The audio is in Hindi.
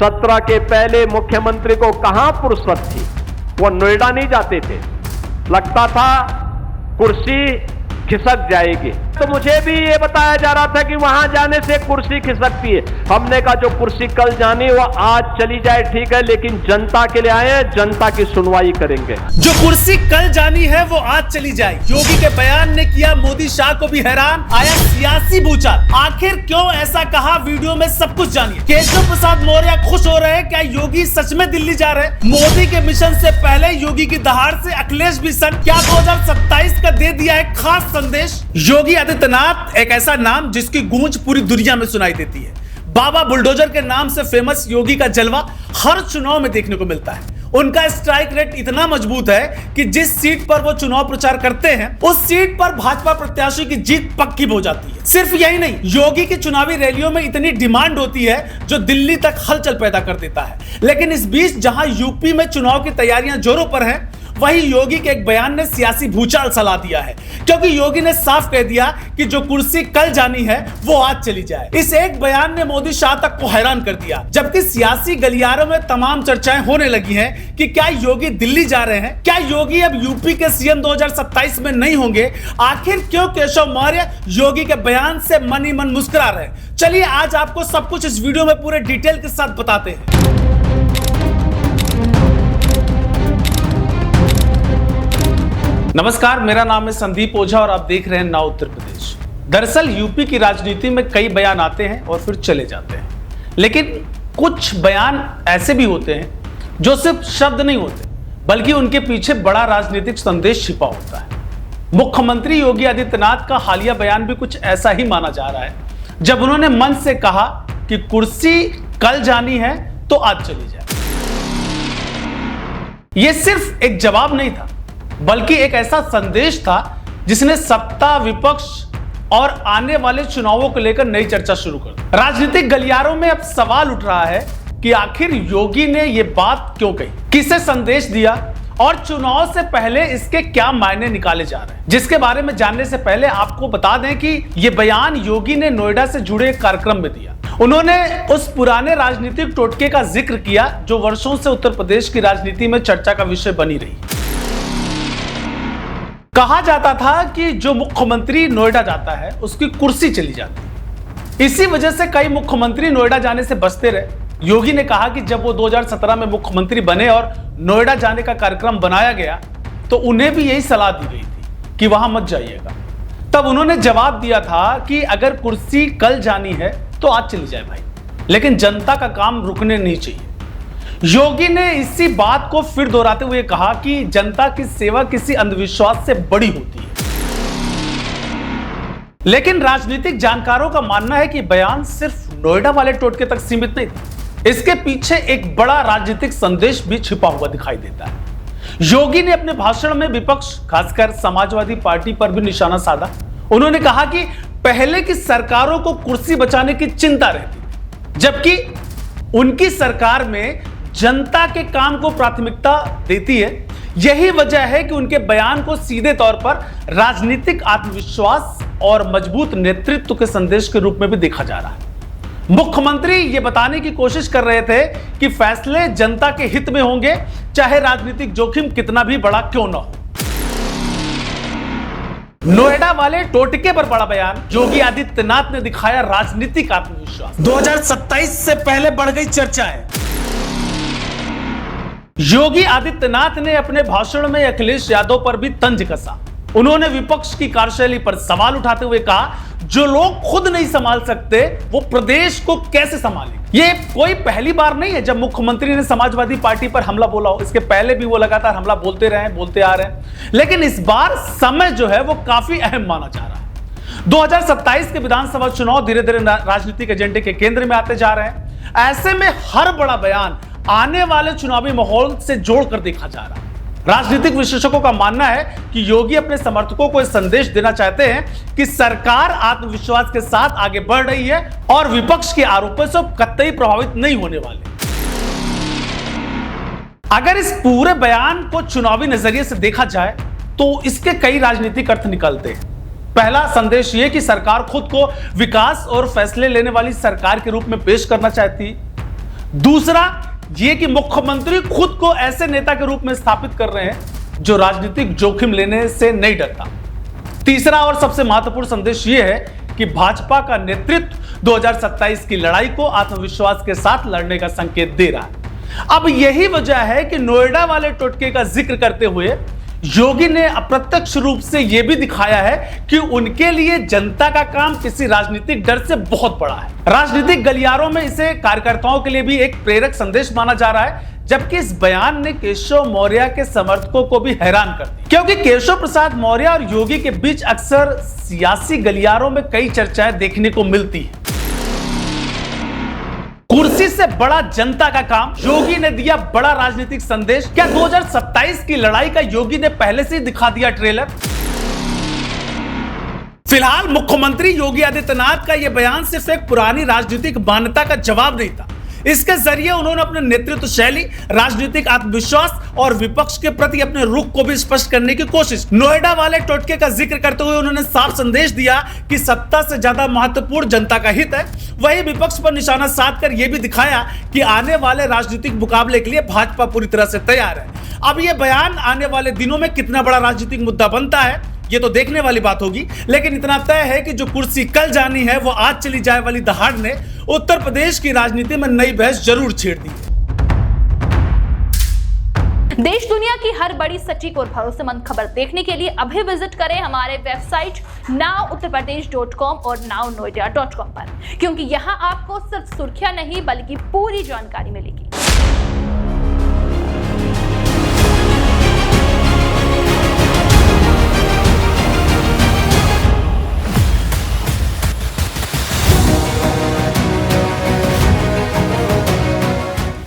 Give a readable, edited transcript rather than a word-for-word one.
17 के पहले मुख्यमंत्री को कहां फुर्सत थी, वो नोएडा नहीं जाते थे। लगता था कुर्सी खिसक जाएगी, तो मुझे भी ये बताया जा रहा था कि वहां जाने से कुर्सी खिसकती है। हमने कहा जो कुर्सी कल जानी वो आज चली जाए ठीक है, लेकिन जनता के लिए आए हैं, जनता की सुनवाई करेंगे। जो कुर्सी कल जानी है वो आज चली जाए। योगी के बयान ने किया मोदी शाह को भी हैरान, आया सियासी भूचाल। आखिर क्यों ऐसा कहा, वीडियो में सब कुछ जानिए। केशव प्रसाद मौर्य खुश हो रहे हैं, क्या योगी सच में दिल्ली जा रहे हैं? मोदी के मिशन से पहले योगी की दहाड़ से अखिलेश भी सन, क्या 2027 का दे दिया है खास संदेश? योगी आदित्यनाथ एक ऐसा नाम जिसकी गूंज पूरी दुनिया में सुनाई देती है। बाबा बुलडोजर के नाम से फेमस योगी का जलवा हर चुनाव में देखने को मिलता है। उनका स्ट्राइक रेट इतना मजबूत है कि जिस सीट पर वो चुनाव प्रचार करते हैं उस सीट पर भाजपा प्रत्याशी की जीत पक्की हो जाती है। सिर्फ यही नहीं, योगी की चुनावी रैलियों में इतनी डिमांड होती है जो दिल्ली तक हलचल पैदा कर देता है। लेकिन इस बीच जहां यूपी में चुनाव की तैयारियां जोरों पर हैं, वही योगी के एक बयान ने सियासी भूचाल सला दिया है, क्योंकि योगी ने साफ कह दिया कि जो कुर्सी कल जानी है वो आज चली जाए। इस एक बयान ने मोदी शाह तक को हैरान कर दिया, जबकि सियासी गलियारों में तमाम चर्चाएं होने लगी हैं कि क्या योगी दिल्ली जा रहे हैं, क्या योगी अब यूपी के सीएम 2027 में नहीं होंगे। आखिर क्यों केशव मौर्य योगी के बयान से मन ही मन मुस्कुरा रहे हैं? चलिए आज आपको सब कुछ इस वीडियो में पूरे डिटेल के साथ बताते हैं। नमस्कार, मेरा नाम है संदीप ओझा और आप देख रहे हैं नाउ उत्तर प्रदेश। दरअसल यूपी की राजनीति में कई बयान आते हैं और फिर चले जाते हैं, लेकिन कुछ बयान ऐसे भी होते हैं जो सिर्फ शब्द नहीं होते बल्कि उनके पीछे बड़ा राजनीतिक संदेश छिपा होता है। मुख्यमंत्री योगी आदित्यनाथ का हालिया बयान भी कुछ ऐसा ही माना जा रहा है, जब उन्होंने मन से कहा कि कुर्सी कल जानी है तो आज चली जाए। यह सिर्फ एक जवाब नहीं था बल्कि एक ऐसा संदेश था जिसने सत्ता, विपक्ष और आने वाले चुनावों को लेकर नई चर्चा शुरू कर दी। राजनीतिक गलियारों में अब सवाल उठ रहा है कि आखिर योगी ने यह बात क्यों कही, किसे संदेश दिया और चुनाव से पहले इसके क्या मायने निकाले जा रहे हैं। जिसके बारे में जानने से पहले आपको बता दें कि यह बयान योगी ने नोएडा से जुड़े एक कार्यक्रम में दिया। उन्होंने उस पुराने राजनीतिक टोटके का जिक्र किया जो वर्षों से उत्तर प्रदेश की राजनीति में चर्चा का विषय बनी रही। कहा जाता था कि जो मुख्यमंत्री नोएडा जाता है उसकी कुर्सी चली जाती है। इसी वजह से कई मुख्यमंत्री नोएडा जाने से बचते रहे। योगी ने कहा कि जब वो 2017 में मुख्यमंत्री बने और नोएडा जाने का कार्यक्रम बनाया गया तो उन्हें भी यही सलाह दी गई थी कि वहां मत जाइएगा। तब उन्होंने जवाब दिया था कि अगर कुर्सी कल जानी है तो आज चली जाए भाई, लेकिन जनता का काम रुकने नहीं चाहिए। योगी ने इसी बात को फिर दोहराते हुए कहा कि जनता की सेवा किसी अंधविश्वास से बड़ी होती है। लेकिन राजनीतिक जानकारों का मानना है कि बयान सिर्फ नोएडा वाले टोटके तक सीमित नहीं था, इसके पीछे एक बड़ा राजनीतिक संदेश भी छिपा हुआ दिखाई देता है। योगी ने अपने भाषण में विपक्ष, खासकर समाजवादी पार्टी पर भी निशाना साधा। उन्होंने कहा कि पहले की सरकारों को कुर्सी बचाने की चिंता रहती, जबकि उनकी सरकार में जनता के काम को प्राथमिकता देती है। यही वजह है कि उनके बयान को सीधे तौर पर राजनीतिक आत्मविश्वास और मजबूत नेतृत्व के संदेश के रूप में भी देखा जा रहा है। मुख्यमंत्री ये बताने की कोशिश कर रहे थे कि फैसले जनता के हित में होंगे, चाहे राजनीतिक जोखिम कितना भी बड़ा क्यों ना हो। नोएडा वाले टोटके पर बड़ा बयान, योगी आदित्यनाथ ने दिखाया राजनीतिक आत्मविश्वास। 2027 से पहले बढ़ गई चर्चाएं। योगी आदित्यनाथ ने अपने भाषण में अखिलेश यादव पर भी तंज कसा। उन्होंने विपक्ष की कार्यशैली पर सवाल उठाते हुए कहा, जो लोग खुद नहीं संभाल सकते वो प्रदेश को कैसे संभालेंगे। ये कोई पहली बार नहीं है जब मुख्यमंत्री ने समाजवादी पार्टी पर हमला बोला हो, इसके पहले भी वो लगातार हमला बोलते आ रहे हैं, लेकिन इस बार समय जो है वो काफी अहम माना जा रहा है। 2027 के विधानसभा चुनाव धीरे धीरे राजनीतिक एजेंडे के केंद्र में आते जा रहे हैं। ऐसे में हर बड़ा बयान आने वाले चुनावी माहौल से जोड़कर देखा जा रहा है। राजनीतिक विशेषज्ञों का मानना है कि योगी अपने समर्थकों को यह संदेश देना चाहते हैं कि सरकार आत्मविश्वास के साथ आगे बढ़ रही है और विपक्ष के आरोपों से कतई प्रभावित नहीं होने वाले। अगर इस पूरे बयान को चुनावी नजरिए से देखा जाए तो इसके कई राजनीतिक अर्थ निकलते हैं। पहला संदेश यह कि सरकार खुद को विकास और फैसले लेने वाली सरकार के रूप में पेश करना चाहती है। दूसरा ये कि मुख्यमंत्री खुद को ऐसे नेता के रूप में स्थापित कर रहे हैं जो राजनीतिक जोखिम लेने से नहीं डरता। तीसरा और सबसे महत्वपूर्ण संदेश यह है कि भाजपा का नेतृत्व 2027 की लड़ाई को आत्मविश्वास के साथ लड़ने का संकेत दे रहा है। अब यही वजह है कि नोएडा वाले टोटके का जिक्र करते हुए योगी ने अप्रत्यक्ष रूप से यह भी दिखाया है कि उनके लिए जनता का काम किसी राजनीतिक डर से बहुत बड़ा है। राजनीतिक गलियारों में इसे कार्यकर्ताओं के लिए भी एक प्रेरक संदेश माना जा रहा है, जबकि इस बयान ने केशव मौर्य के समर्थकों को भी हैरान कर दिया, क्योंकि केशव प्रसाद मौर्य और योगी के बीच अक्सर सियासी गलियारों में कई चर्चाएं देखने को मिलती है। कुर्सी से बड़ा जनता का काम, योगी ने दिया बड़ा राजनीतिक संदेश। क्या 2027 की लड़ाई का योगी ने पहले से ही दिखा दिया ट्रेलर? फिलहाल मुख्यमंत्री योगी आदित्यनाथ का यह बयान सिर्फ एक पुरानी राजनीतिक मान्यता का जवाब नहीं था। इसके जरिए उन्होंने अपने नेतृत्व शैली, राजनीतिक आत्मविश्वास और विपक्ष के प्रति अपने रुख को भी स्पष्ट करने की कोशिश। नोएडा वाले टोटके का जिक्र करते हुए उन्होंने साफ संदेश दिया कि सत्ता से ज्यादा महत्वपूर्ण जनता का हित है। वहीं विपक्ष पर निशाना साधकर यह भी दिखाया कि आने वाले राजनीतिक मुकाबले के लिए भाजपा पूरी तरह से तैयार है। अब यह बयान आने वाले दिनों में कितना बड़ा राजनीतिक मुद्दा बनता है, ये तो देखने वाली बात होगी, लेकिन इतना तय है कि जो कुर्सी कल जानी है वो आज चली जाए वाली दहाड़ ने उत्तर प्रदेश की राजनीति में नई बहस जरूर छेड़ दी है। देश दुनिया की हर बड़ी सटीक और भरोसेमंद खबर देखने के लिए अभी विजिट करें हमारे वेबसाइट nowuttarpradesh.com और nownoida.com पर, क्योंकि यहाँ आपको सिर्फ सुर्खियां नहीं बल्कि पूरी जानकारी मिलेगी।